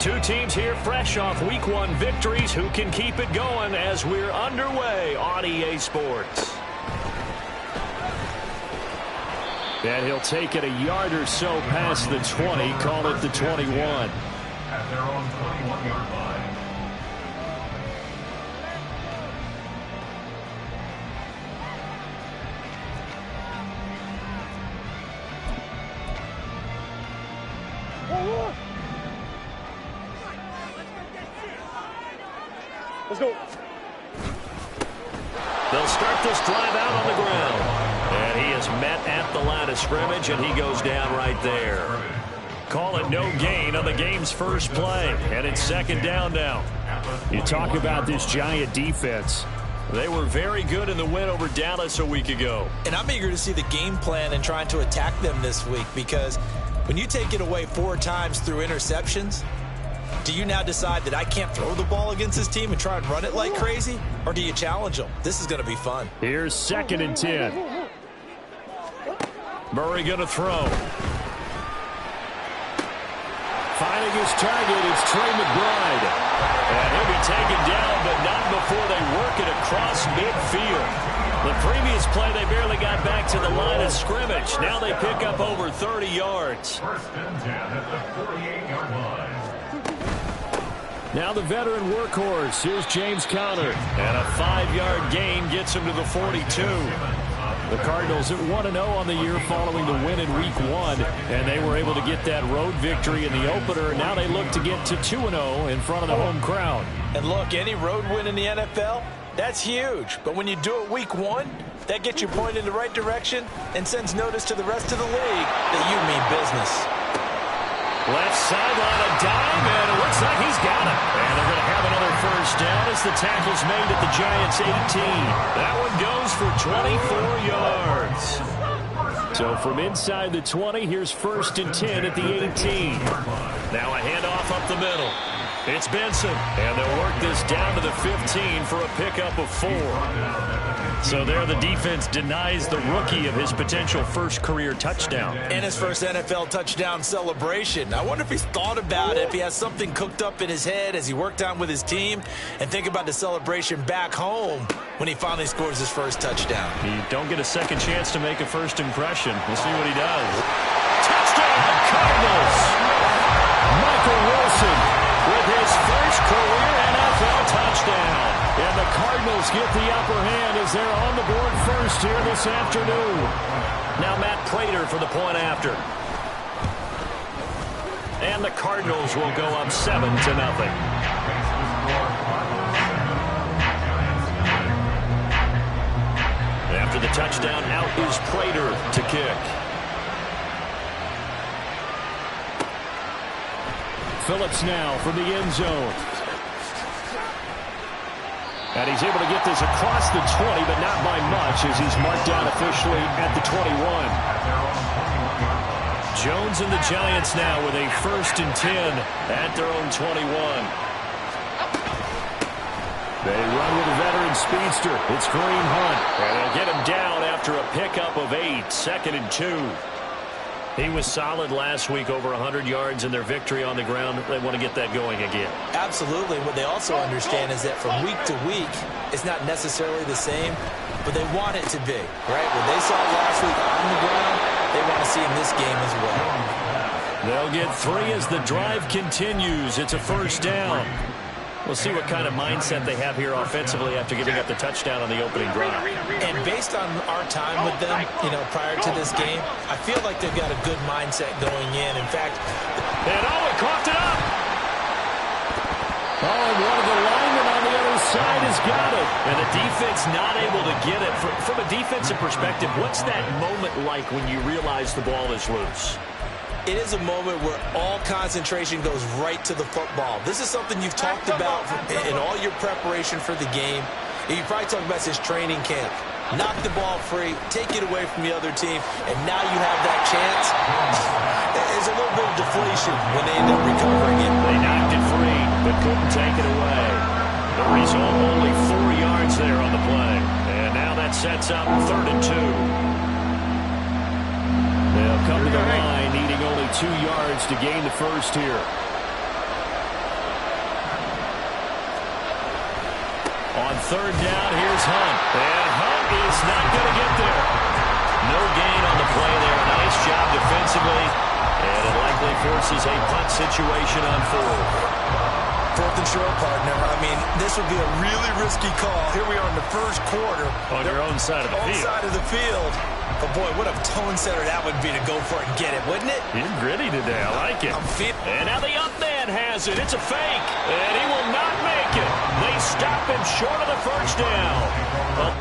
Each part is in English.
Two teams here fresh off Week 1 victories. Who can keep it going as we're underway on EA Sports? And he'll take it a yard or so past the 20, call it the 21. At their own 21-yard line. Let's go. They'll start this drive out on the ground. And he is met at the line of scrimmage, and he goes down right there. Call it no gain on the game's first play. And it's second down now. You talk about this Giant defense. They were very good in the win over Dallas a week ago. And I'm eager to see the game plan and trying to attack them this week, because when you take it away 4 times through interceptions, do you now decide that I can't throw the ball against this team and try and run it like crazy? Or do you challenge them? This is going to be fun. Here's 2nd and 10. Murray going to throw. Finding his target is Trey McBride. And he'll be taken down, but not before they work it across midfield. The previous play, they barely got back to the line of scrimmage. Now they pick up over 30 yards. First and 10 at the 48-yard line. Now the veteran workhorse. Here's James Conner. And a 5-yard gain gets him to the 42. The Cardinals at 1-0 on the year following the win in Week 1. And they were able to get that road victory in the opener. Now they look to get to 2-0 in front of the home crowd. And look, any road win in the NFL, that's huge. But when you do it Week 1, that gets you pointed in the right direction and sends notice to the rest of the league that you mean business. Left sideline, a dime, and it looks like he's got it. And they're going to have another first down as the tackle's made at the Giants' 18. That one goes for 24 yards. So from inside the 20, here's 1st and 10 at the 18. Now a handoff up the middle. It's Benson, and they'll work this down to the 15 for a pickup of 4. So there the defense denies the rookie of his potential first career touchdown. And his first NFL touchdown celebration. I wonder if he's thought about it, if he has something cooked up in his head as he worked out with his team, and think about the celebration back home when he finally scores his first touchdown. You don't get a second chance to make a first impression. We'll see what he does. Touchdown, Cardinals! Michael Wilson with his first career NFL touchdown. And the Cardinals get the upper hand as they're on the board first here this afternoon. Now Matt Prater for the point after. And the Cardinals will go up 7-0. After the touchdown, out is Prater to kick. Phillips now from the end zone. And he's able to get this across the 20, but not by much as he's marked down officially at the 21. Jones and the Giants now with a 1st and 10 at their own 21. They run with a veteran speedster. It's Kareem Hunt. And they'll get him down after a pickup of 8, 2nd and 2. He was solid last week, over 100 yards in their victory on the ground. They want to get that going again. Absolutely. What they also understand is that from week to week, it's not necessarily the same, but they want it to be, right? What they saw last week on the ground, they want to see in this game as well. They'll get 3 as the drive continues. It's a first down. We'll see what kind of mindset they have here offensively after giving up the touchdown on the opening drive. And based on our time with them, prior to this game, I feel like they've got a good mindset going in. In fact, he coughed it up. Oh, and one of the linemen on the other side has got it. And the defense not able to get it. From a defensive perspective, what's that moment like when you realize the ball is loose? It is a moment where all concentration goes right to the football. This is something you've talked about in all your preparation for the game. You probably talked about this training camp. Knock the ball free, take it away from the other team, and now you have that chance. There's a little bit of deflation when they end up recovering it. They knocked it free, but couldn't take it away. The result, only 4 yards there on the play. And now that sets up 3rd and 2. They'll come to the line, needing only 2 yards to gain the first here. On third down, here's Hunt. And Hunt is not going to get there. No gain on the play there. Nice job defensively. And it likely forces a punt situation on fourth. Fourth and short, partner. I mean, this would be a really risky call. Here we are in the first quarter. On your own side of the field. Side of the field. But, boy, what a tone setter that would be to go for it and get it, wouldn't it? You're gritty today. I like it. And now the up man has it. It's a fake. And he will not make it. They stop him short of the first down. Well,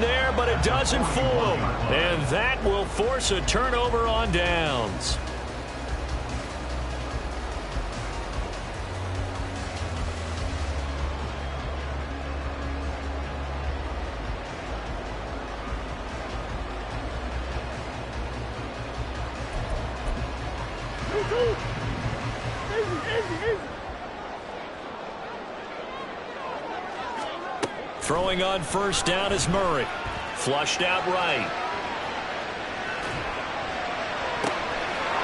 there, but it doesn't fool him. And that will force a turnover on downs. Throwing on first down is Murray. Flushed out right.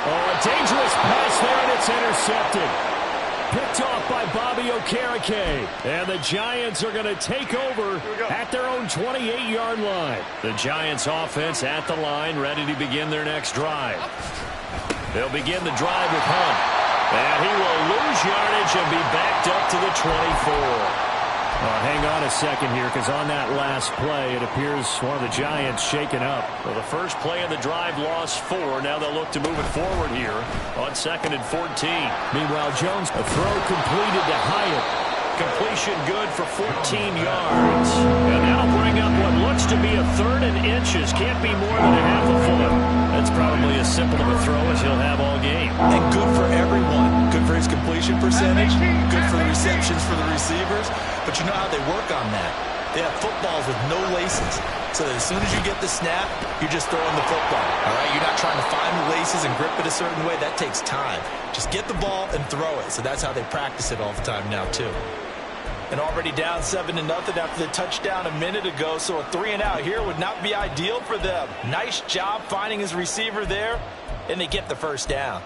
Oh, a dangerous pass there, and it's intercepted. Picked off by Bobby Okereke. And the Giants are going to take over at their own 28-yard line. The Giants offense at the line, ready to begin their next drive. They'll begin the drive with Hunt. And he will lose yardage and be backed up to the 24. Hang on a second here, because on that last play, it appears one of the Giants shaken up. Well, the first play of the drive lost 4. Now they'll look to move it forward here on 2nd and 14. Meanwhile, Jones, a throw completed to Hyatt. Completion good for 14 yards. And that'll bring up what looks to be a 3rd and inches. Can't be more than a half a foot. That's probably as simple of a throw as he'll have all game. And good for everyone. Good for his completion percentage. Good for the receptions for the receivers. But you know how they work on that. They have footballs with no laces. So that as soon as you get the snap, you're just throwing the football. All right? You're not trying to find the laces and grip it a certain way. That takes time. Just get the ball and throw it. So that's how they practice it all the time now, too. And already down 7-0 after the touchdown a minute ago. So a 3-and-out here would not be ideal for them. Nice job finding his receiver there. And they get the first down.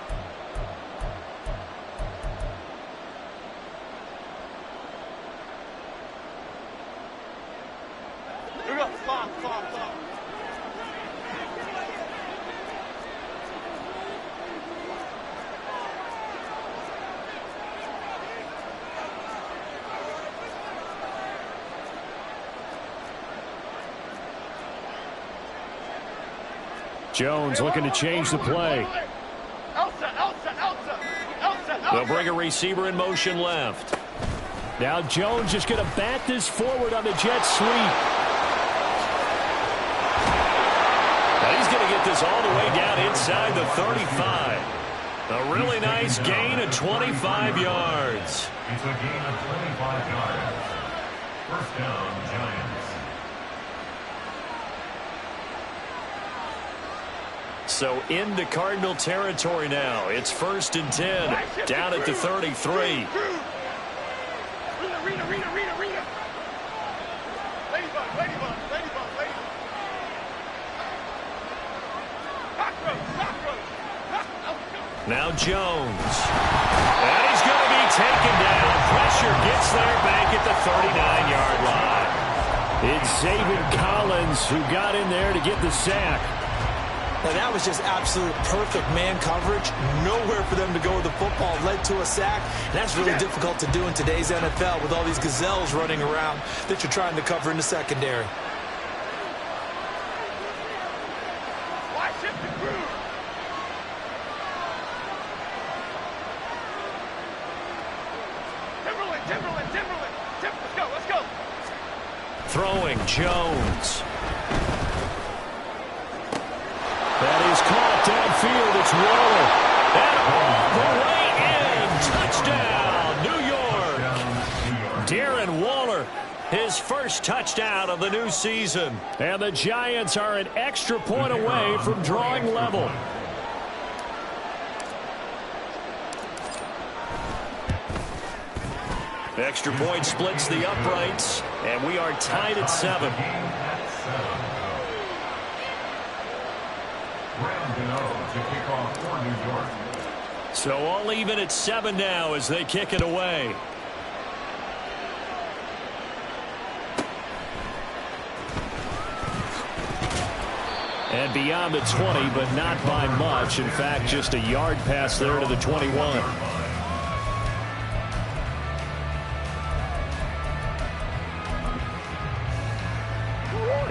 Jones looking to change the play. They'll bring a receiver in motion left. Now Jones just going to bat this forward on the jet sweep. Now he's going to get this all the way down inside the 35. A really nice gain of 25 yards. It's a gain of 25 yards. First down, Giants. So into Cardinal territory now. It's 1st and 10. Down at the 33. Now Jones. And he's going to be taken down. Pressure gets there back at the 39-yard line. It's Zaven Collins who got in there to get the sack. Now, that was just absolute perfect man coverage. Nowhere for them to go with the football. Led to a sack. And that's really difficult to do in today's NFL with all these gazelles running around that you're trying to cover in the secondary. Throwing Jones. That is caught downfield. It's Waller. And all the way in. Touchdown, New York. Darren Waller His first touchdown of the new season. And the Giants are an extra point away from drawing level. Extra point splits the uprights, and we are tied at 7. So all even at 7 now as they kick it away. And beyond the 20, but not by much. In fact, just a yard pass there to the 21.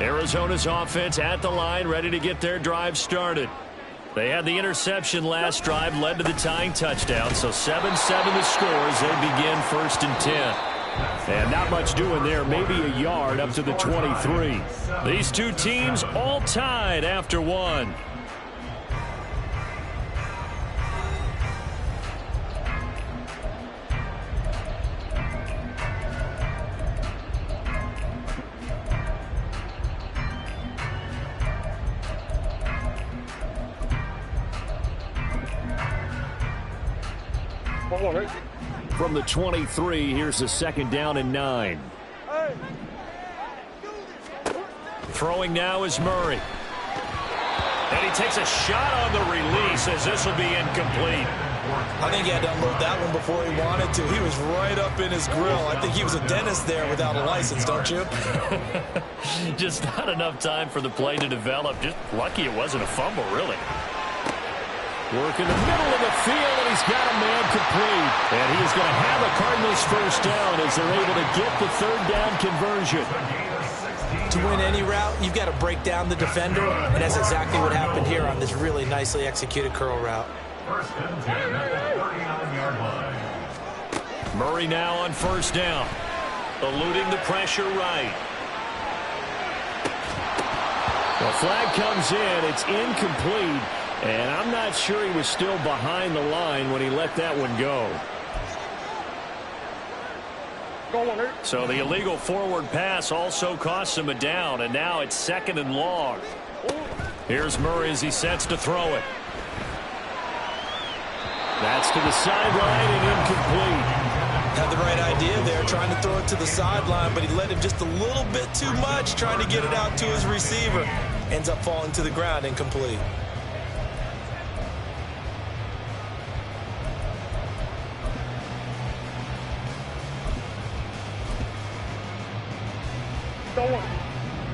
Arizona's offense at the line, ready to get their drive started. They had the interception last drive, led to the tying touchdown. So 7-7 the score as they begin 1st and 10. And not much doing there, maybe a yard up to the 23. These two teams all tied after 1. From the 23, here's the 2nd down and 9. Throwing now is Murray. And he takes a shot on the release as this will be incomplete. I think he had to unload that one before he wanted to. He was right up in his grill. I think he was a dentist there without a license, don't you? Just not enough time for the play to develop. Just lucky it wasn't a fumble, really. Work in the middle of the field, and he's got a man complete. And he is going to have the Cardinals first down as they're able to get the 3rd down conversion. To win any route, you've got to break down the defender, and that's exactly what happened here on this really nicely executed curl route. 1st and 10 at the 39-yard line. Murray now on 1st down, eluding the pressure right. The flag comes in. It's incomplete. And I'm not sure he was still behind the line when he let that one go. So the illegal forward pass also costs him a down, and now it's 2nd and long. Here's Murray as he sets to throw it. That's to the sideline and incomplete. Had the right idea there, trying to throw it to the sideline, but he let him just a little bit too much, trying to get it out to his receiver. Ends up falling to the ground, incomplete.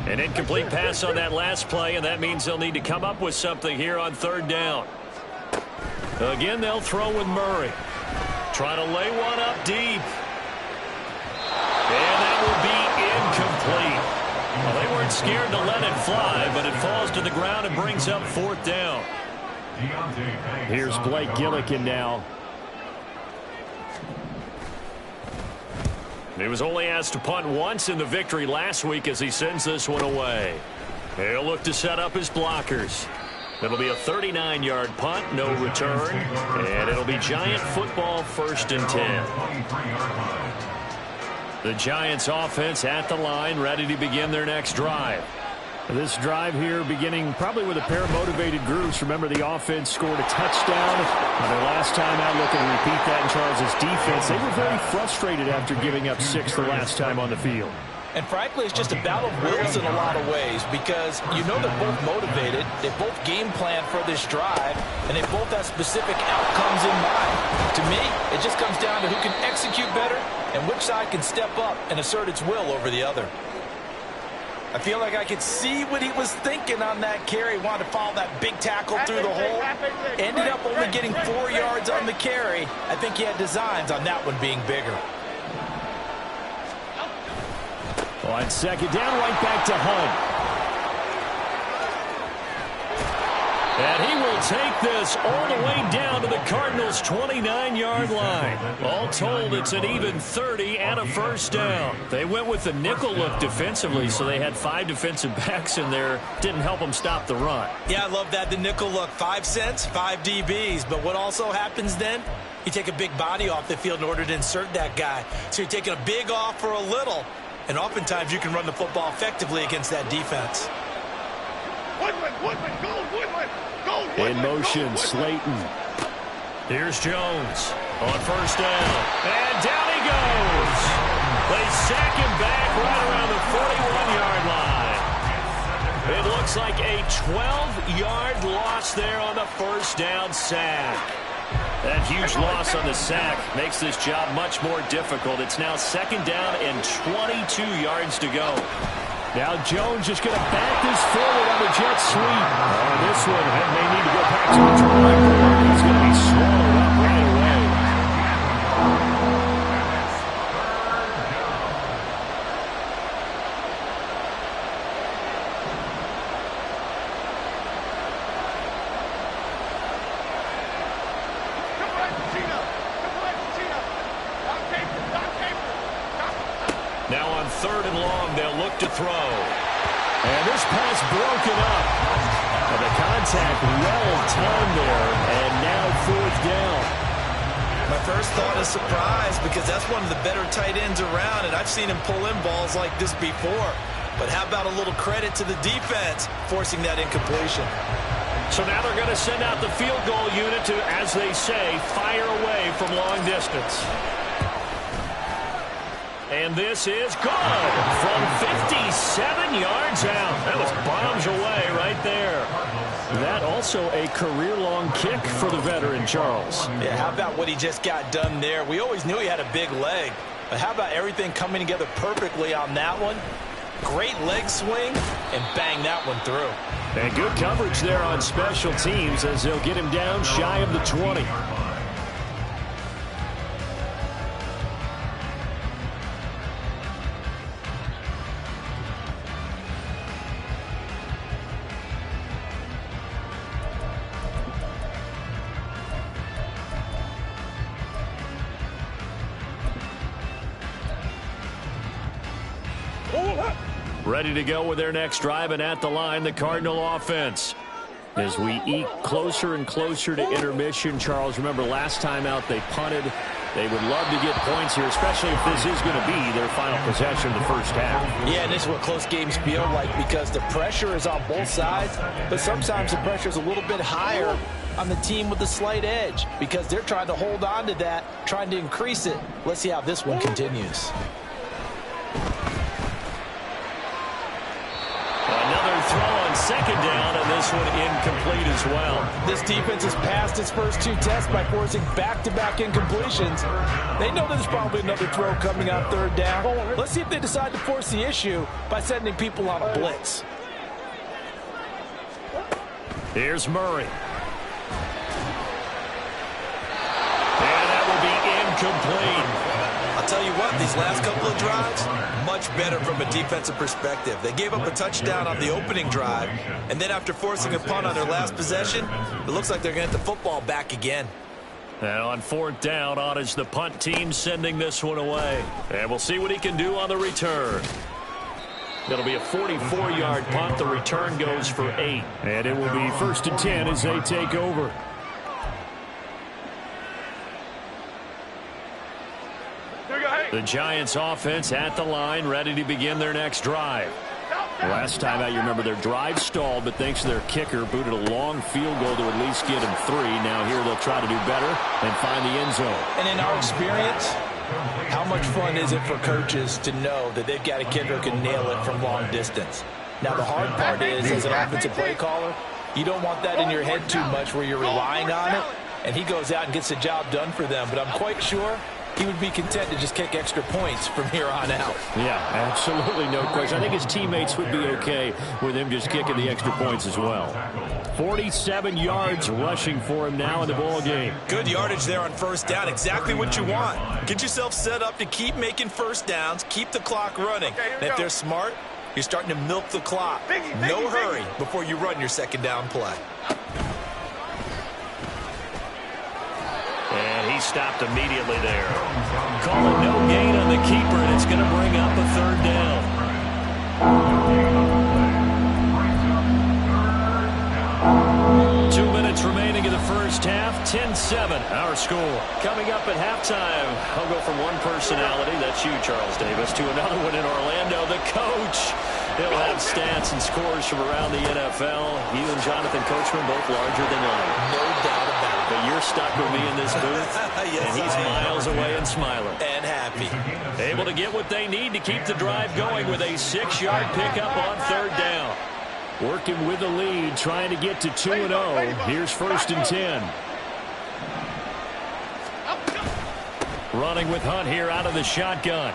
An incomplete pass on that last play, and that means they'll need to come up with something here on 3rd down. Again, they'll throw with Murray. Trying to lay one up deep. And that will be incomplete. Well, they weren't scared to let it fly, but it falls to the ground and brings up 4th down. Here's Blake Gillikin now. He was only asked to punt once in the victory last week as he sends this one away. He'll look to set up his blockers. It'll be a 39-yard punt, no return, and it'll be Giant football 1st and 10. The Giants offense at the line, ready to begin their next drive. This drive here beginning probably with a pair of motivated groups. Remember, the offense scored a touchdown on their last time out. Looking to repeat that in Charles' defense. They were very frustrated after giving up 6 the last time on the field. And frankly, it's just a battle of wills in a lot of ways because you know they're both motivated. They both game plan for this drive, and they both have specific outcomes in mind. To me, it just comes down to who can execute better and which side can step up and assert its will over the other. I feel like I could see what he was thinking on that carry. Wanted to follow that big tackle through the hole. Ended up only getting 4 yards on the carry. I think he had designs on that one being bigger. On 2nd down, right back to Hunt. And he will take this all the way down to the Cardinals' 29-yard line. All told, it's an even 30 and a first down. They went with the nickel look defensively, so they had 5 defensive backs in there. Didn't help them stop the run. Yeah, I love that, the nickel look. 5 cents, 5 DBs. But what also happens then? You take a big body off the field in order to insert that guy. So you're taking a big off for a little. And oftentimes you can run the football effectively against that defense. In motion, Slayton. Here's Jones on first down. And down he goes. They sack him back right around the 41-yard line. It looks like a 12-yard loss there on the first down sack. That huge loss on the sack makes this job much more difficult. It's now second down and 22 yards to go. Now Jones just going to back this forward on the jet sweep. This one may need to go back to the drawing board. He's going to be swallowed up right away. Now on third and long, they'll look to throw. And this pass broken up. And the contact well timed there, and now fourth down. My first thought is surprise because that's one of the better tight ends around, and I've seen him pull in balls like this before. But how about a little credit to the defense forcing that incompletion? So now they're going to send out the field goal unit to, as they say, fire away from long distance. And this is good from 57 yards out. That was bombs away right there. That also a career-long kick for the veteran, Charles. Yeah, how about what he just got done there? We always knew he had a big leg. But how about everything coming together perfectly on that one? Great leg swing, and bang that one through. And good coverage there on special teams as they'll get him down shy of the 20. Ready to go with their next drive, and at the line, the Cardinal offense. As we eke closer and closer to intermission, Charles, remember last time out they punted. They would love to get points here, especially if this is going to be their final possession of the first half. Yeah, and this is what close games feel like because the pressure is on both sides, but sometimes the pressure is a little bit higher on the team with the slight edge because they're trying to hold on to that, trying to increase it. Let's see how this one continues. Another throw on second down, and this one incomplete as well. This defense has passed its first two tests by forcing back-to-back incompletions. They know there's probably another throw coming on third down. Let's see if they decide to force the issue by sending people on a blitz. Here's Murray. And that will be incomplete. I'll tell you what, these last couple of drives, much better from a defensive perspective. They gave up a touchdown on the opening drive, and then after forcing a punt on their last possession, it looks like they're going to get the football back again. And on fourth down, on is the punt team sending this one away. And we'll see what he can do on the return. It'll be a 44-yard punt. The return goes for 8. And it will be first and 10 as they take over. The Giants offense at the line, ready to begin their next drive. Last time out, you remember their drive stalled, but thanks to their kicker, booted a long field goal to at least get them 3. Now here they'll try to do better and find the end zone. And in our experience, how much fun is it for coaches to know that they've got a kicker who can nail it from long distance? Now the hard part is, as an offensive play caller, you don't want that in your head too much where you're relying on it, and he goes out and gets the job done for them. But I'm quite sure he would be content to just kick extra points from here on out. Yeah, absolutely no question. I think his teammates would be okay with him just kicking the extra points as well. 47 yards rushing for him now in the ball game. Good yardage there on first down. Exactly what you want. Get yourself set up to keep making first downs, keep the clock running. And if they're smart, you're starting to milk the clock. No hurry before you run your second down play. And he stopped immediately there. Calling no gain on the keeper, and it's going to bring up a third down. 2 minutes remaining in the first half. 10 seconds 7, our score. Coming up at halftime, I'll go from one personality, that's you, Charles Davis, to another one in Orlando, the coach. He'll have stats and scores from around the NFL. You and Jonathan Coachman both larger than life. No doubt about it. But you're stuck with me in this booth, Yes, and he's miles away and smiling. And happy. Able to get what they need to keep the drive going with a 6-yard pickup on 3rd down. Working with the lead, trying to get to 2-0. Here's 1st and 10. Running with Hunt here out of the shotgun.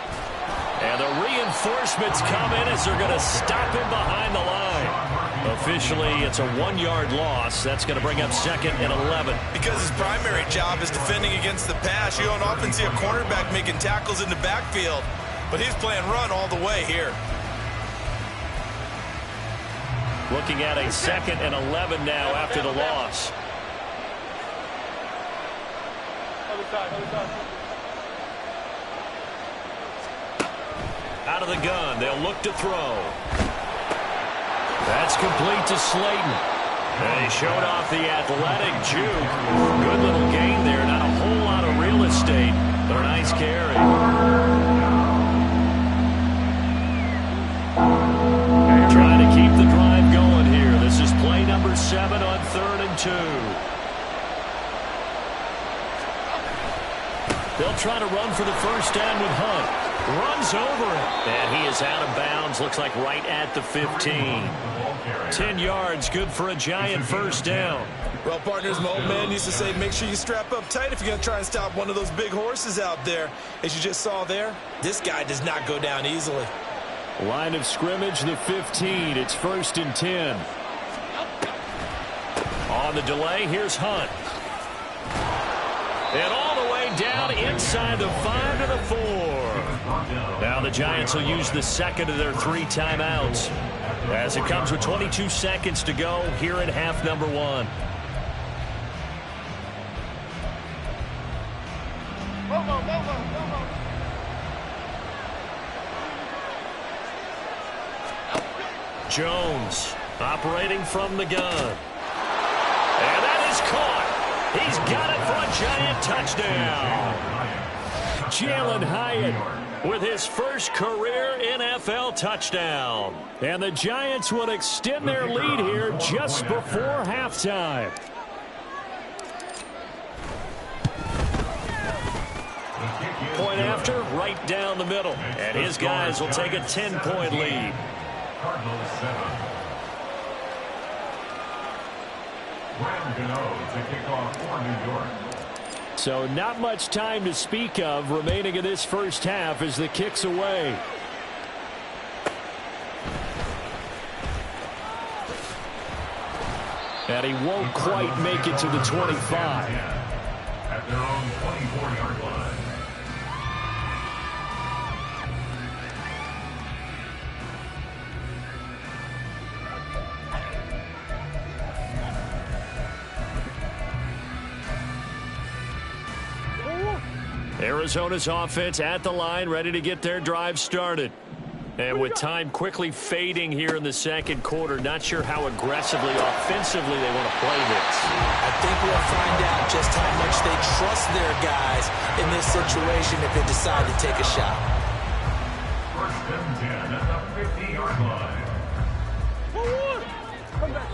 And the reinforcements come in as they're going to stop him behind the line. Officially, it's a 1-yard loss. That's going to bring up 2nd and 11. Because his primary job is defending against the pass. You don't often see a cornerback making tackles in the backfield. But he's playing run all the way here. Looking at a 2nd and 11 now after the loss. Out of the gun, they'll look to throw. That's complete to Slayton. They showed off the athletic juke. Good little gain there, not a whole lot of real estate, but a nice carry. Trying to keep the drive going here. This is play number 7 on 3rd and 2. They'll try to run for the 1st down with Hunt. Runs over it. And he is out of bounds. Looks like right at the 15. 10 yards. Good for a Giant 1st down. Well, partners, my old man used to say, make sure you strap up tight if you're going to try and stop one of those big horses out there. As you just saw there, this guy does not go down easily. Line of scrimmage, the 15. It's 1st and 10. On the delay, here's Hunt. And all the way down inside the 5 to the 4. Now the Giants will use the 2nd of their 3 timeouts as it comes with 22 seconds to go here in half number 1. Jones operating from the gun. And that is caught. He's got it for a Giant touchdown. Jalen Hyatt with his first career NFL touchdown. And the Giants will extend their lead here just before halftime. Point after, right down the middle. And his guys will take a 10-point lead. Cardinals 7. Graham Gano to kick off for New York. So not much time to speak of remaining in this first half as the kick's away. And he won't quite make it to the 25. At their own 24-yard line. Arizona's offense at the line, ready to get their drive started. And with time quickly fading here in the 2nd quarter, not sure how aggressively, offensively they want to play this. I think we'll find out just how much they trust their guys in this situation if they decide to take a shot. 1st and 10 at the 50-yard line. Come back.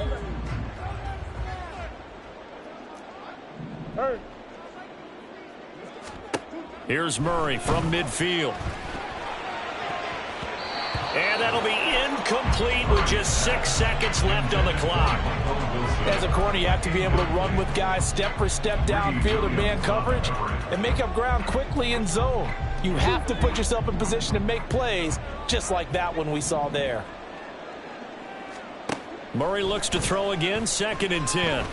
Hey. Here's Murray from midfield. And that'll be incomplete with just 6 seconds left on the clock. As a corner, you have to be able to run with guys step for step downfield or man coverage and make up ground quickly in zone. You have to put yourself in position to make plays just like that one we saw there. Murray looks to throw again, 2nd and 10.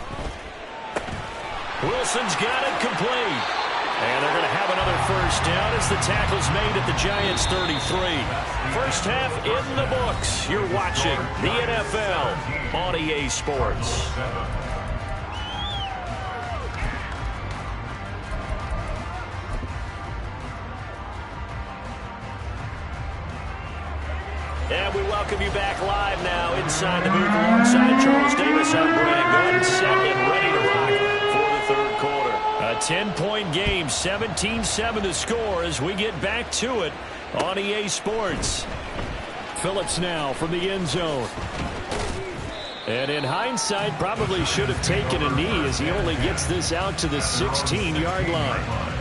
Wilson's got it complete. And they're going to have another 1st down as the tackle's made at the Giants' 33. First half in the books. You're watching the NFL on EA Sports. And we welcome you back live now inside the booth alongside Charles Davis. I'm Brandon Gordon, set and ready to rock for the 3rd quarter. 10-point game, 17-7 to score as we get back to it on EA Sports. Phillips now from the end zone. And in hindsight, probably should have taken a knee as he only gets this out to the 16-yard line.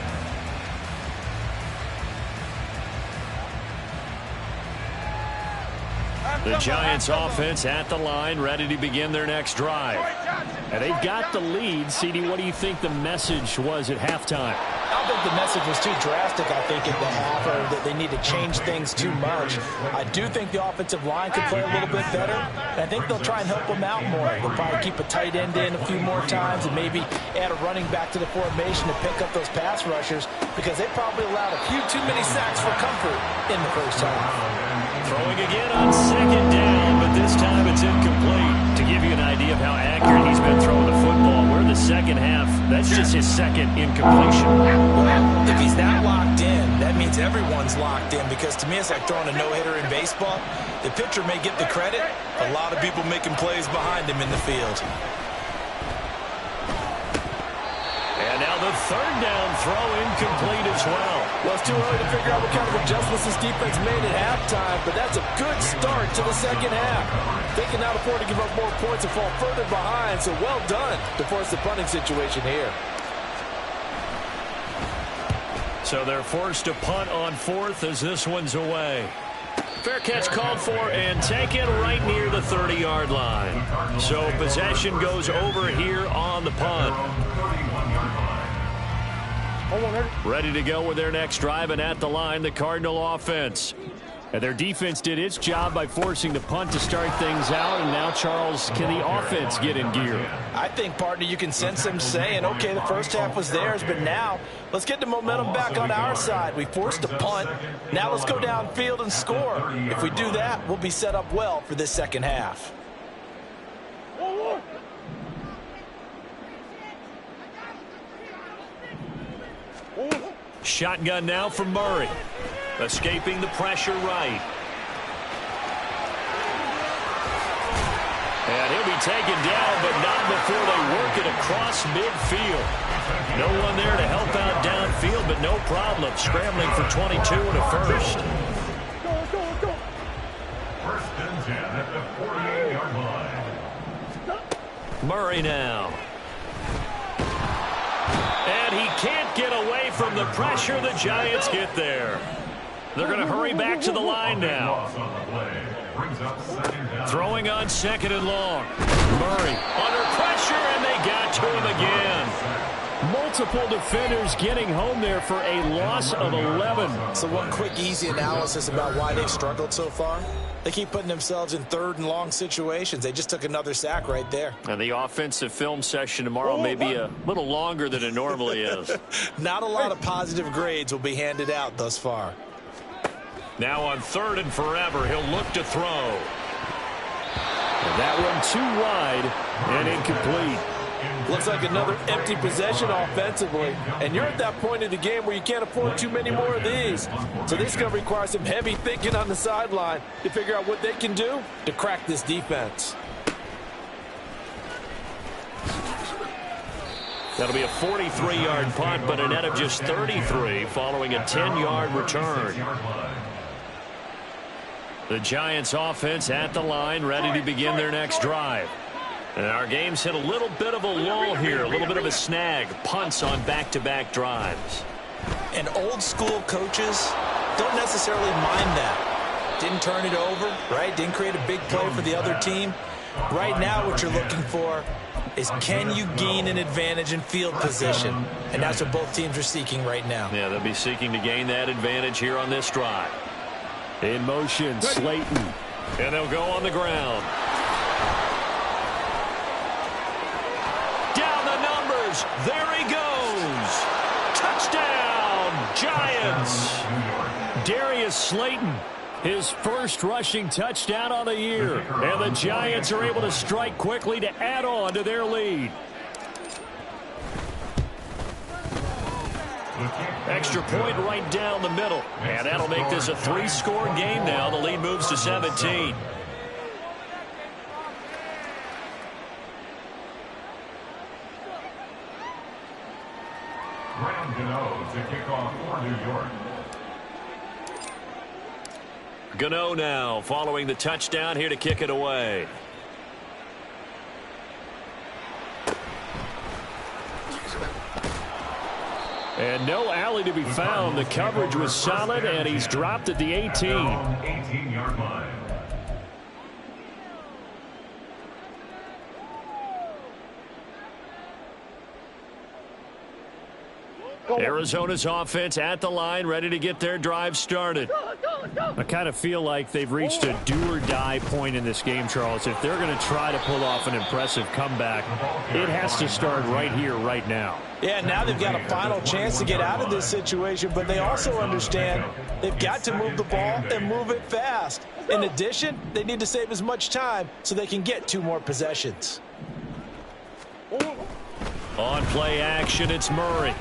The Giants offense at the line, ready to begin their next drive. And they've got the lead. CD, what do you think the message was at halftime? I don't think the message was too drastic, I think, at the half, or that they need to change things too much. I do think the offensive line could play a little bit better, and I think they'll try and help them out more. They'll probably keep a tight end in a few more times and maybe add a running back to the formation to pick up those pass rushers, because they probably allowed a few too many sacks for comfort in the first half. Throwing again on second down, but this time it's incomplete. To give you an idea of how accurate he's been throwing the football, we're in the second half. That's just his second incompletion. Well, if he's that locked in, that means everyone's locked in, because to me it's like throwing a no-hitter in baseball. The pitcher may get the credit, a lot of people making plays behind him in the field. And now the third down throw incomplete as well. Well, it's too early to figure out what kind of adjustments this defense made at halftime, but that's a good start to the second half. They can now afford to give up more points and fall further behind, so well done to force the punting situation here. So they're forced to punt on fourth as this one's away. Fair catch called for and taken right near the 30-yard line. So possession goes over here on the punt. Ready to go with their next drive, and at the line, the Cardinal offense. And their defense did its job by forcing the punt to start things out, and now, Charles, can the offense get in gear? I think, partner, you can sense them saying, okay, the first half was theirs, but now let's get the momentum back on our side. We forced a punt. Now let's go downfield and score. If we do that, we'll be set up well for this second half. Shotgun now from Murray. Escaping the pressure right. And he'll be taken down, but not before they work it across midfield. No one there to help out downfield, but no problem. Scrambling for 22 and a first. First and 10 at the 48-yard line. Murray now. And he can't get away from the pressure. The Giants get there. They're going to hurry back to the line now. Throwing on second and long. Murray under pressure, and they got to him again. Multiple defenders getting home there for a loss of 11. So one quick, easy analysis about why they've struggled so far. They keep putting themselves in third and long situations. They just took another sack right there. And the offensive film session tomorrow may be a little longer than it normally is. Not a lot of positive grades will be handed out thus far. Now on third and forever, he'll look to throw. And that one too wide and incomplete. Looks like another empty possession offensively. And you're at that point in the game where you can't afford too many more of these. So this is going to require some heavy thinking on the sideline to figure out what they can do to crack this defense. That'll be a 43-yard punt, but a net of just 33 following a 10-yard return. The Giants offense at the line, ready to begin their next drive. And our game's hit a little bit of a lull here, a little bit of a snag. Punts on back-to-back drives. And old school coaches don't necessarily mind that. Didn't turn it over, right? Didn't create a big play for the other team. Right now what you're looking for is, can you gain an advantage in field position? And that's what both teams are seeking right now. Yeah, they'll be seeking to gain that advantage here on this drive. In motion, Slayton. And they'll go on the ground. Down the numbers. There he goes. Touchdown, Giants. Darius Slayton, his first rushing touchdown on the year. And the Giants are able to strike quickly to add on to their lead. Extra point right down the middle. And that'll make this a 3-score game now. The lead moves to 17. Graham Gano to kick off for New York. Gano now following the touchdown here to kick it away. And no alley to be found. The coverage was solid, and he's dropped at the 18. 18-yard line. Arizona's offense at the line, ready to get their drive started. I kind of feel like they've reached a do-or-die point in this game, Charles. If they're going to try to pull off an impressive comeback, it has to start right here, right now. Yeah, now they've got a final chance to get out of this situation, but they also understand they've got to move the ball and move it fast. In addition, they need to save as much time so they can get 2 more possessions. On play action, it's Murray.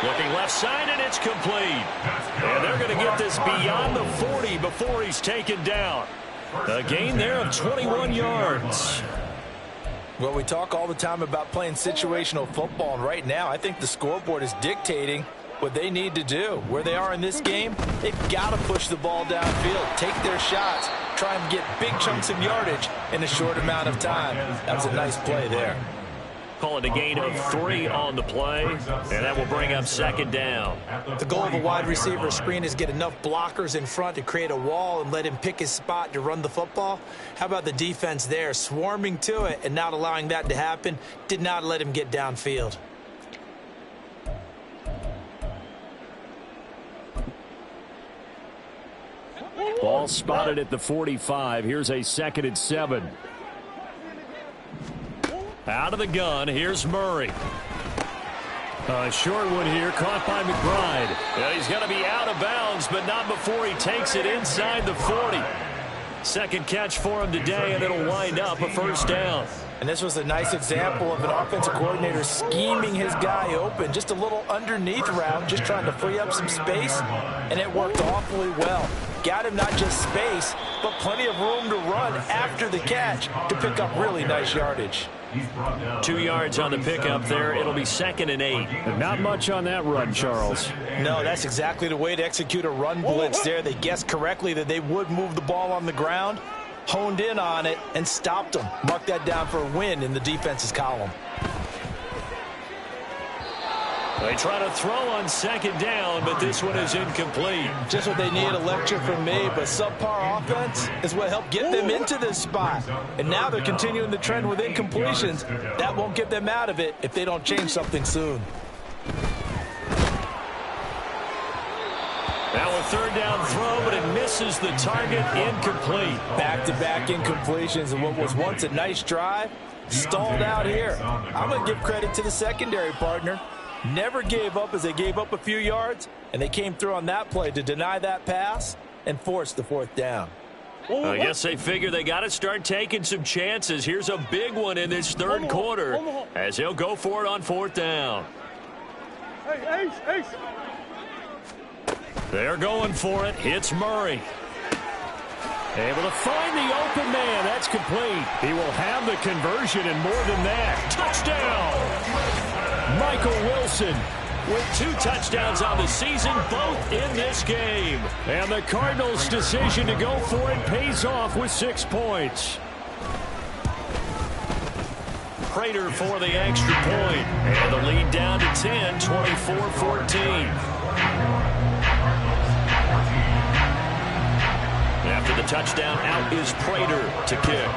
Looking left side, and it's complete. And they're going to get this beyond the 40 before he's taken down. A gain there of 21 yards. Well, we talk all the time about playing situational football, and right now I think the scoreboard is dictating what they need to do. Where they are in this game, they've got to push the ball downfield, take their shots, try and get big chunks of yardage in a short amount of time. That was a nice play there. Call it a gain of 3 on the play, and that will bring up second down. The goal of a wide receiver screen is get enough blockers in front to create a wall and let him pick his spot to run the football. How about the defense there, swarming to it and not allowing that to happen? Did not let him get downfield. Ball spotted at the 45. Here's a 2nd and 7. Out of the gun, here's Murray. A short one here, caught by McBride. Yeah, he's got to be out of bounds, but not before he takes it inside the 40. Second catch for him today, and it'll wind up a first down. And this was a nice example of an offensive coordinator scheming his guy open. Just a little underneath route, just trying to free up some space, and it worked awfully well. Got him not just space, but plenty of room to run after the catch to pick up really nice yardage. 2 yards on the pickup there. It'll be 2nd and 8. And not much on that run, Charles. No, that's exactly the way to execute a run blitz there. They guessed correctly that they would move the ball on the ground, honed in on it, and stopped them. Mark that down for a win in the defense's column. They try to throw on 2nd down, but this one is incomplete. Just what they need, a lecture from me, but subpar offense is what helped get them into this spot. And now they're continuing the trend with incompletions. That won't get them out of it if they don't change something soon. Now a 3rd down throw, but it misses the target, incomplete. Back-to-back incompletions, and what was once a nice drive stalled out here. I'm going to give credit to the secondary partner. Never gave up as they gave up a few yards, and they came through on that play to deny that pass and force the 4th down. I guess they figure they got to start taking some chances. Here's a big one in this 3rd quarter as he'll go for it on 4th down. They're going for it. Hits Murray. Able to find the open man. That's complete. He will have the conversion and more than that. Touchdown! Michael Wilson with 2 touchdowns on the season, both in this game. And the Cardinals' decision to go for it pays off with 6 points. Prater for the extra point. And the lead down to 10, 24-14. After the touchdown, out is Prater to kick.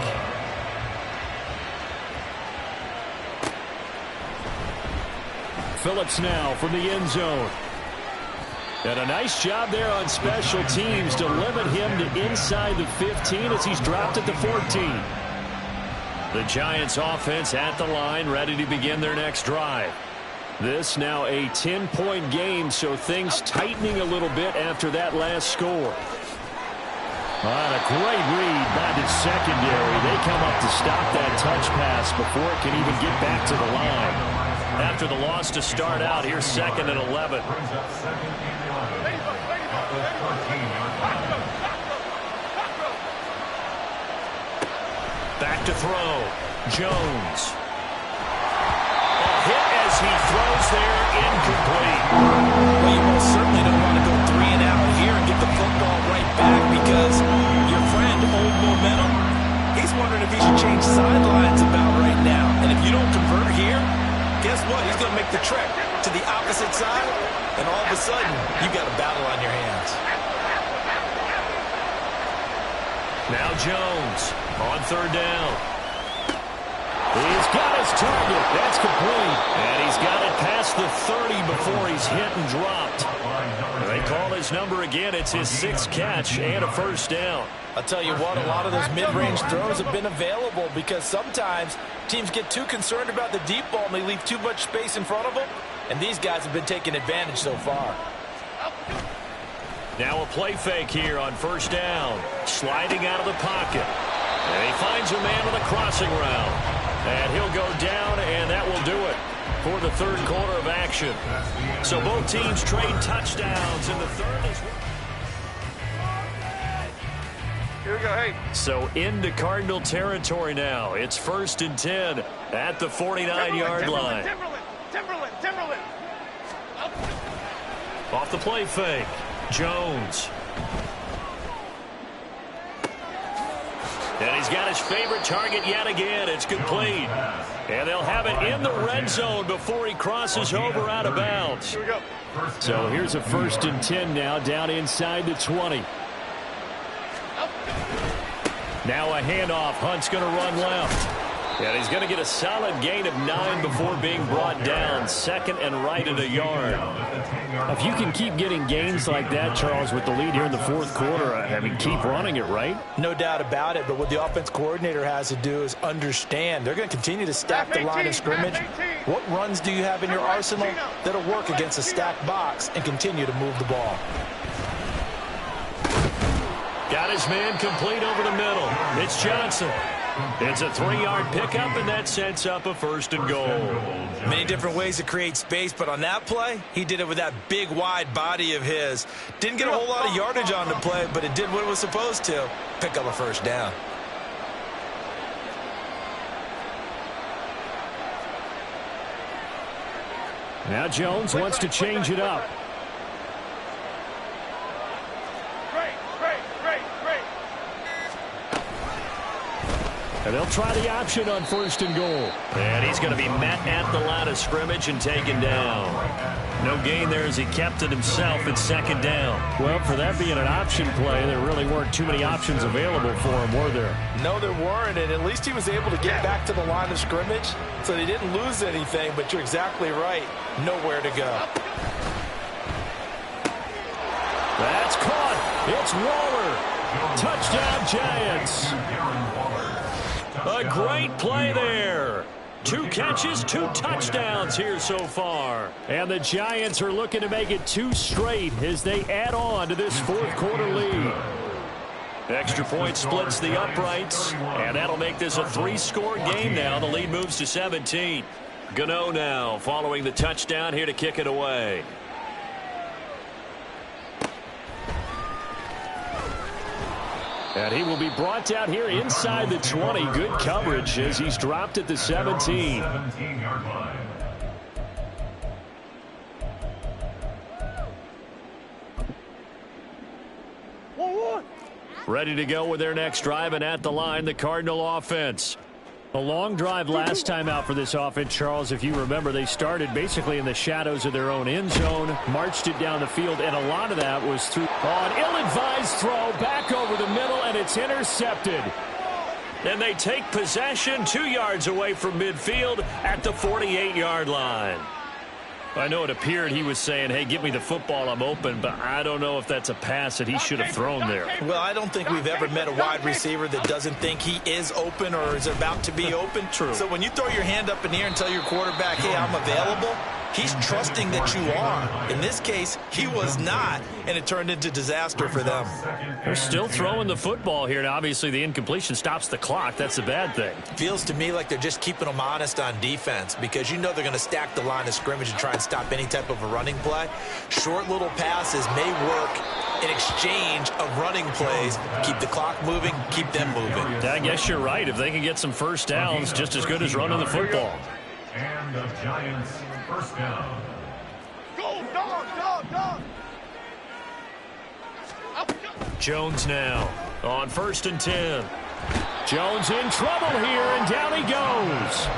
Phillips now from the end zone. And a nice job there on special teams to limit him to inside the 15 as he's dropped at the 14. The Giants offense at the line, ready to begin their next drive. This now a 10-point game, so things tightening a little bit after that last score. And a great read by the secondary. They come up to stop that touch pass before it can even get back to the line. After the loss to start out, here's 2nd and 11. Back to throw. Jones. A hit as He throws there, incomplete. Well, you most certainly don't want to go 3 and out here and get the football right back because your friend, Old Momentum, he's wondering if he should change sidelines about right now. And if you don't convert here, guess what? He's going to make the trek to the opposite side, and all of a sudden, you've got a battle on your hands. Now Jones on third down. He's got his target. That's complete. And he's got it past the 30 before he's hit and dropped. And they call his number again. It's his 6th catch and a first down. I'll tell you what, a lot of those mid-range throws have been available because sometimes teams get too concerned about the deep ball and they leave too much space in front of them. And these guys have been taking advantage so far. Now a play fake here on first down. Sliding out of the pocket. And he finds a man on the crossing route. And he'll go down, and that will do it for the third quarter of action. So both teams trade touchdowns in the third as well. Here we go, hey. So into Cardinal territory now. It's 1st and 10 at the 49-yard line. Timberland. Off the play fake. Jones. And he's got his favorite target yet again. It's complete. And they'll have it in the red zone before he crosses over out of bounds. Here we go. So here's a 1st and 10 now down inside the 20. Now a handoff. Hunt's going to run left. And he's going to get a solid gain of 9 before being brought down. 2nd and right at a yard. If you can keep getting gains like that, Charles, with the lead here in the 4th quarter, I mean, keep running it, right? No doubt about it, but what the offense coordinator has to do is understand. They're going to continue to stack the line of scrimmage. What runs do you have in your arsenal that'll work against a stacked box and continue to move the ball? Got his man complete over the middle. It's Johnson. It's a 3-yard pickup, and that sets up a 1st and goal. Many different ways to create space, but on that play, he did it with that big, wide body of his. Didn't get a whole lot of yardage on the play, but it did what it was supposed to. Pick up a 1st down. Now Jones wants to change it up. And they'll try the option on 1st and goal. And he's going to be met at the line of scrimmage and taken down. No gain there as he kept it himself at 2nd down. Well, for that being an option play, there really weren't too many options available for him, were there? No, there weren't, and at least he was able to get back to the line of scrimmage, so they didn't lose anything, but you're exactly right. Nowhere to go. That's caught. It's Waller. Touchdown, Giants. A great play there. 2 catches, 2 touchdowns here so far. And the Giants are looking to make it 2 straight as they add on to this 4th quarter lead. Extra point splits the uprights, and that'll make this a 3-score game now. The lead moves to 17. Gano now following the touchdown here to kick it away. And he will be brought down here inside the 20. Good coverage as he's dropped at the 17. 17-yard line. Ready to go with their next drive, and at the line, the Cardinal offense. A long drive last time out for this offense, Charles. If you remember, they started basically in the shadows of their own end zone, marched it down the field, and a lot of that was through an ill-advised throw back over the middle, and it's intercepted. And they take possession 2 yards away from midfield at the 48-yard line. I know it appeared he was saying, hey, give me the football, I'm open, but I don't know if that's a pass that he should have thrown there. Well, I don't think we've ever met a wide receiver that doesn't think he is open or is about to be open. True. So when you throw your hand up in the air and tell your quarterback, hey, I'm available, he's trusting that you are. In this case, he was not, and it turned into disaster for them. They're still throwing the football here, and obviously the incompletion stops the clock. That's a bad thing. Feels to me like they're just keeping them honest on defense because you know they're going to stack the line of scrimmage and try and stop any type of a running play. Short little passes may work in exchange of running plays. Keep the clock moving, keep them moving. I guess you're right. If they can get some first downs, just as good as running the football. And the Giants first down. Go, dog, dog, dog. Jones now on 1st and 10. Jones in trouble here, and down he goes.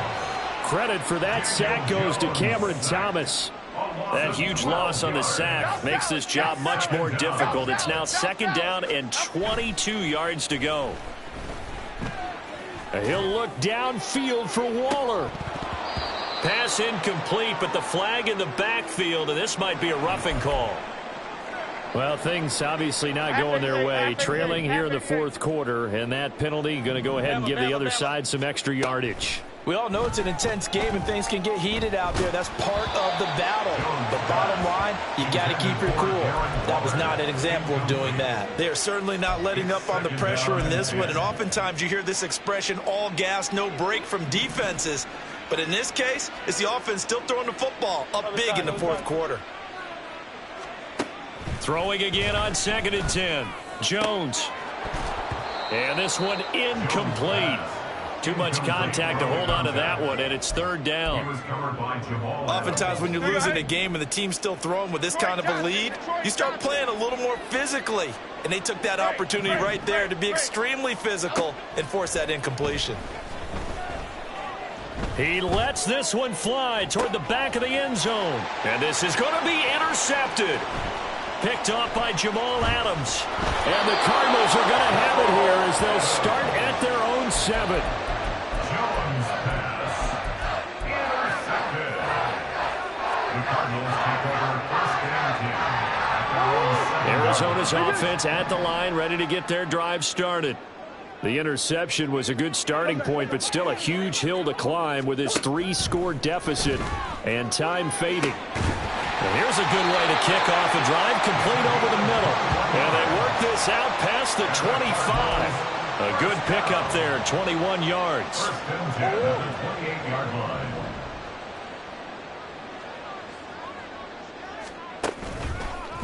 Credit for that sack goes to Cameron Thomas. That huge loss on the sack makes this job much more difficult. It's now 2nd down and 22 yards to go. He'll look downfield for Waller. Pass incomplete, but the flag in the backfield, and this might be a roughing call. Well, things obviously not going their way. Trailing here in the 4th quarter, and that penalty going to go ahead and give the other side some extra yardage. We all know it's an intense game and things can get heated out there. That's part of the battle. But bottom line, you got to keep your cool. That was not an example of doing that. They are certainly not letting up on the pressure in this one. And oftentimes you hear this expression, all gas, no break from defenses. But in this case, it's the offense still throwing the football up big in the 4th quarter. Throwing again on 2nd and 10. Jones. And this one incomplete. Too much contact to hold on to that one, and it's 3rd down. Oftentimes when you're losing a game and the team's still throwing with this kind of a lead, you start playing a little more physically. And they took that opportunity right there to be extremely physical and force that incompletion. He lets this one fly toward the back of the end zone. And this is going to be intercepted. Picked off by Jamal Adams. And the Cardinals are going to have it here as they'll start at their own 7. Jones pass. Intercepted. The Cardinals take over 1st and 10. Arizona's offense at the line, ready to get their drive started. The interception was a good starting point, but still a huge hill to climb with his 3-score deficit and time fading. And here's a good way to kick off a drive, complete over the middle. And they work this out past the 25. A good pickup there, 21 yards. 1st and 10 at the 28-yard line.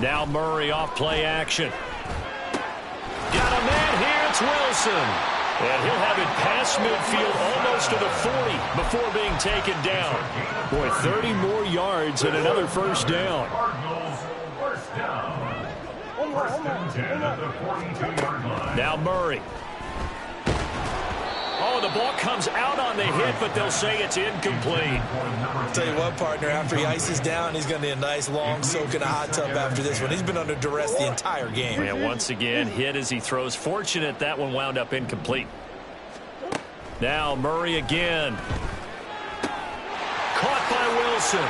Now Murray off play action. Got a man here, it's Wilson. And he'll have it past midfield almost to the 40 before being taken down. Boy, 30 more yards and another 1st down. Cardinals first down. 1st and 10 at the 42-yard line. Now Murray. Oh, the ball comes out on the hit, but they'll say it's incomplete. I'll tell you what, partner, after he ices down, he's going to need a nice long soak in a hot tub after this one. He's been under duress the entire game. And once again, hit as he throws. Fortunate that one wound up incomplete. Now Murray again. Caught by Wilson.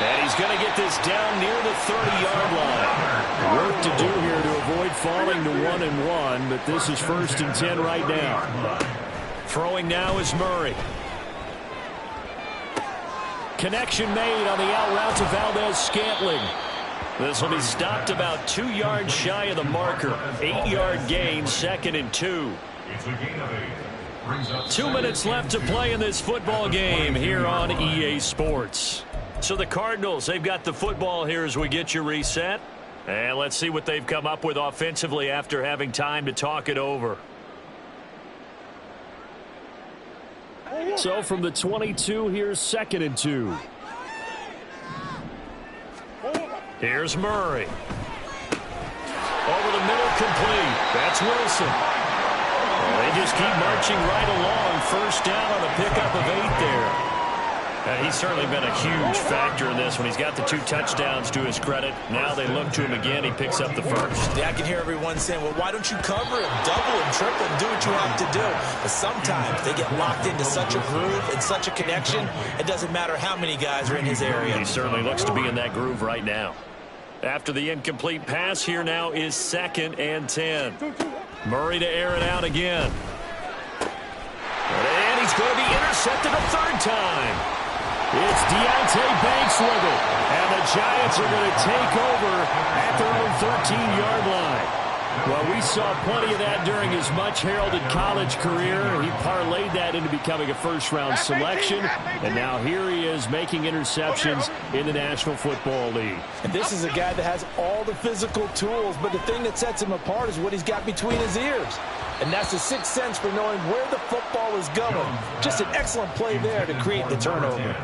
And he's going to get this down near the 30-yard line. Work to do here to avoid falling to 1-1, but this is 1st and 10 right now. Throwing now is Murray. Connection made on the out route to Valdez-Scantling. This will be stopped about 2 yards shy of the marker. 8-yard gain, 2nd and 2. It's a gain of 8. Brings up 2 minutes left to play in this football game here on EA Sports. So the Cardinals, they've got the football here as we get you reset. And let's see what they've come up with offensively after having time to talk it over. So from the 22, here's 2nd and 2. Here's Murray. Over the middle, complete. That's Wilson. They just keep marching right along. 1st down on a pickup of 8 there. He's certainly been a huge factor in this one. He's got the 2 touchdowns to his credit. Now they look to him again. He picks up the 1st. Yeah, I can hear everyone saying, well, why don't you cover him, double him, triple him, do what you have to do. But sometimes they get locked into such a groove and such a connection, it doesn't matter how many guys are in his area. He certainly looks to be in that groove right now. After the incomplete pass, here now is 2nd and 10. Murray to air it out again. And he's going to be intercepted a 3rd time. It's Deontay Banks with it. And the Giants are going to take over at their own 13-yard line. Well, we saw plenty of that during his much-heralded college career. He parlayed that into becoming a first-round selection. And now here he is making interceptions in the National Football League. And this is a guy that has all the physical tools, but the thing that sets him apart is what he's got between his ears. And that's the sixth sense for knowing where the football is going. Just an excellent play there to create the turnover.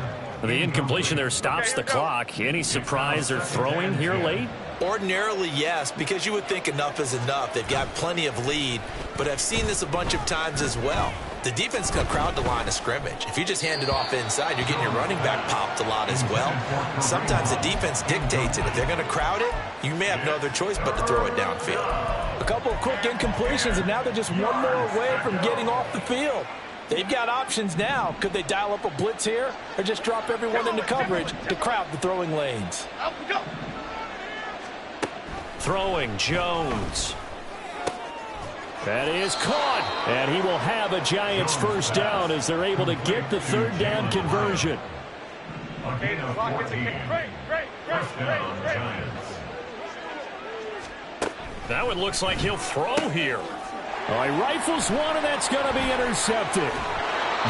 The incompletion there stops the clock. Any surprise they're throwing here late? Ordinarily, yes, because you would think enough is enough. They've got plenty of lead, but I've seen this a bunch of times as well. The defense can crowd the line of scrimmage. If you just hand it off inside, you're getting your running back popped a lot as well. Sometimes the defense dictates it. If they're going to crowd it, you may have no other choice but to throw it downfield. A couple of quick incompletions, and now they're just one more away from getting off the field. They've got options now. Could they dial up a blitz here or just drop everyone into coverage to crowd the throwing lanes? Throwing Jones. That is caught. And he will have a Giants first down as they're able to get the third down conversion. Okay, now 14. First down, Giants. That one looks like he'll throw here. All right, rifles one, and that's going to be intercepted.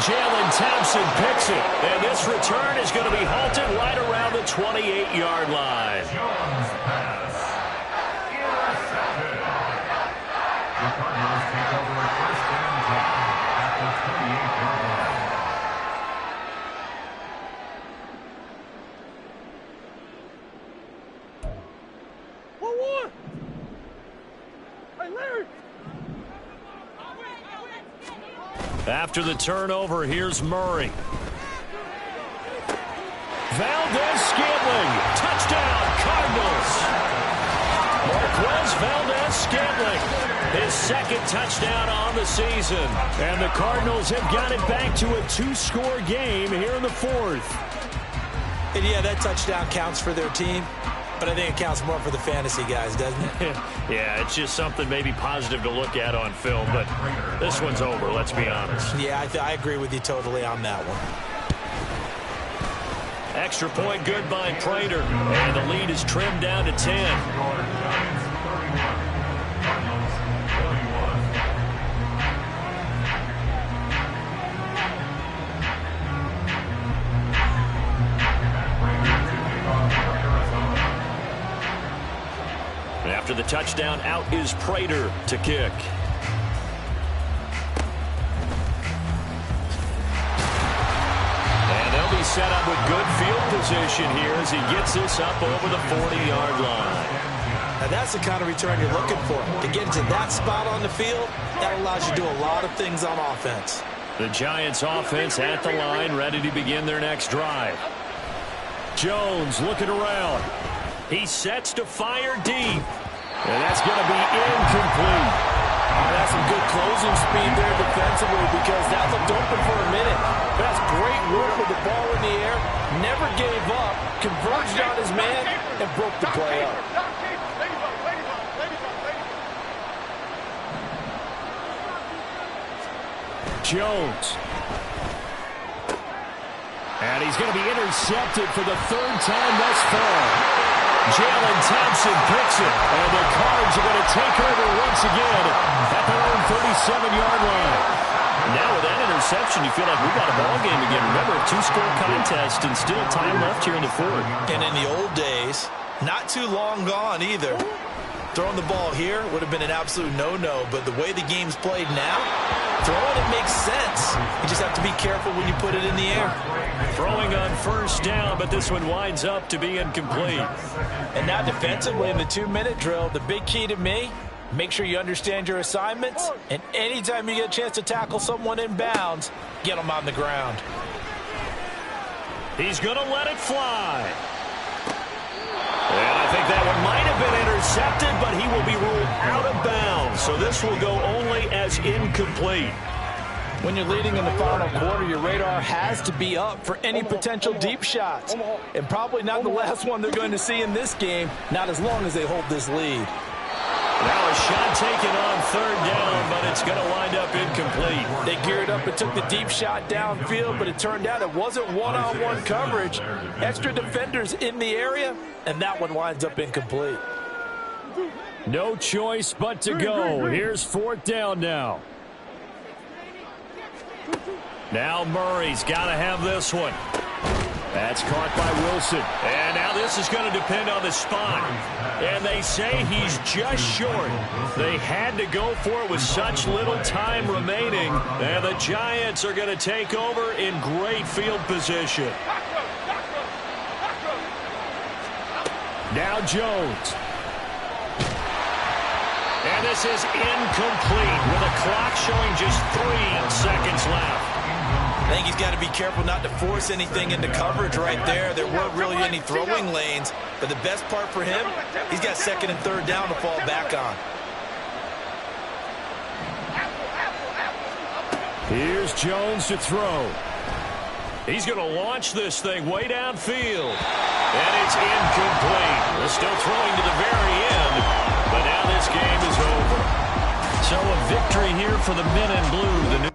Jalen Thompson picks it, and this return is going to be halted right around the 28-yard line. Jones pass. Intercepted. The Cardinals take over a first down 10 at the 28-yard line. One. Hey, Larry. After the turnover, here's Murray. Valdez-Scantling, touchdown, Cardinals. Marquez Valdez-Scantling, his second touchdown on the season. And the Cardinals have got it back to a two-score game here in the fourth. And yeah, that touchdown counts for their team, but I think it counts more for the fantasy guys, doesn't it? Yeah, it's just something maybe positive to look at on film, but this one's over, let's be honest. Yeah, I agree with you totally on that one. Extra point good by Prater, and the lead is trimmed down to 10. Giants 31, Cardinals 31. And after the touchdown, out is Prater to kick. And they'll be set up with good field position here as he gets this up over the 40-yard line. Now that's the kind of return you're looking for. To get into that spot on the field, that allows you to do a lot of things on offense. The Giants offense at the line, ready to begin their next drive. Jones looking around. He sets to fire deep. And that's going to be incomplete. That's some good closing speed there defensively because that looked open for a minute. That's great work with the ball in the air. Never gave up, converged on his man, and broke the play up. Jones. And he's going to be intercepted for the third time thus far. Jalen Thompson picks it, and the Cards are going to take over once again at their own 37-yard line. Now with that interception, you feel like we've got a ball game again. Remember, a two-score contest and still time left here in the fourth. And in the old days, not too long gone either. Throwing the ball here would have been an absolute no-no, but the way the game's played now, throwing it makes sense. You just have to be careful when you put it in the air. Throwing on first down, but this one winds up to be incomplete. And now defensively in the 2-minute drill, the big key to me, make sure you understand your assignments, and anytime you get a chance to tackle someone in bounds, get them on the ground. He's going to let it fly. And I think that one might have been intercepted, but he will be ruled out of bounds. So this will go only as incomplete. When you're leading in the final quarter, your radar has to be up for any potential deep shots. And probably not the last one they're going to see in this game, not as long as they hold this lead. Now a shot taken on third down, but it's going to wind up incomplete. They geared up and took the deep shot downfield, but it turned out it wasn't one-on-one coverage. Extra defenders in the area, and that one winds up incomplete. No choice but to go. Here's fourth down now. Now Murray's got to have this one. That's caught by Wilson. And now this is going to depend on the spot. And they say he's just short. They had to go for it with such little time remaining. And the Giants are going to take over in great field position. Now Jones. And this is incomplete with a clock showing just 3 seconds left. I think he's got to be careful not to force anything into coverage right there. There weren't really any throwing lanes, but the best part for him, he's got 2nd and 3rd down to fall back on. Here's Jones to throw. He's going to launch this thing way downfield. And it's incomplete. They're still throwing to the very end, but now this game is over. So a victory here for the men in blue. The